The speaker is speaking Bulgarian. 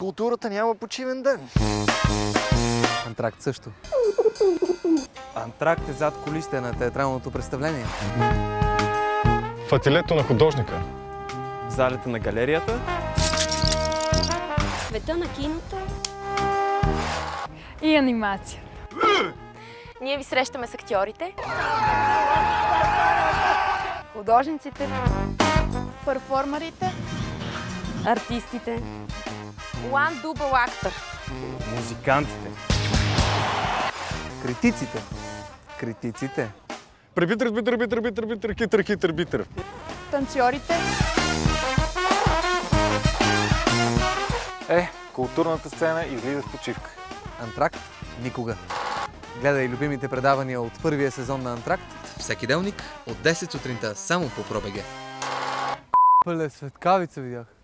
културата няма почивен ден. Антракт също. Антракт е зад кулисите на театралното представление. В ателието на художника. В залите на галерията. Света на киното. И анимация. Ние ви срещаме с актьорите, художниците, Перформерите. артистите. One double actor. Музикантите. Критиците. Критиците. Битър. Танцорите. Културната сцена излиза в почивка. Антракт никога. Гледай любимите предавания от първия сезон на Антракт всеки делник от 10 сутринта само по ProBG. Пъле светкавица видях.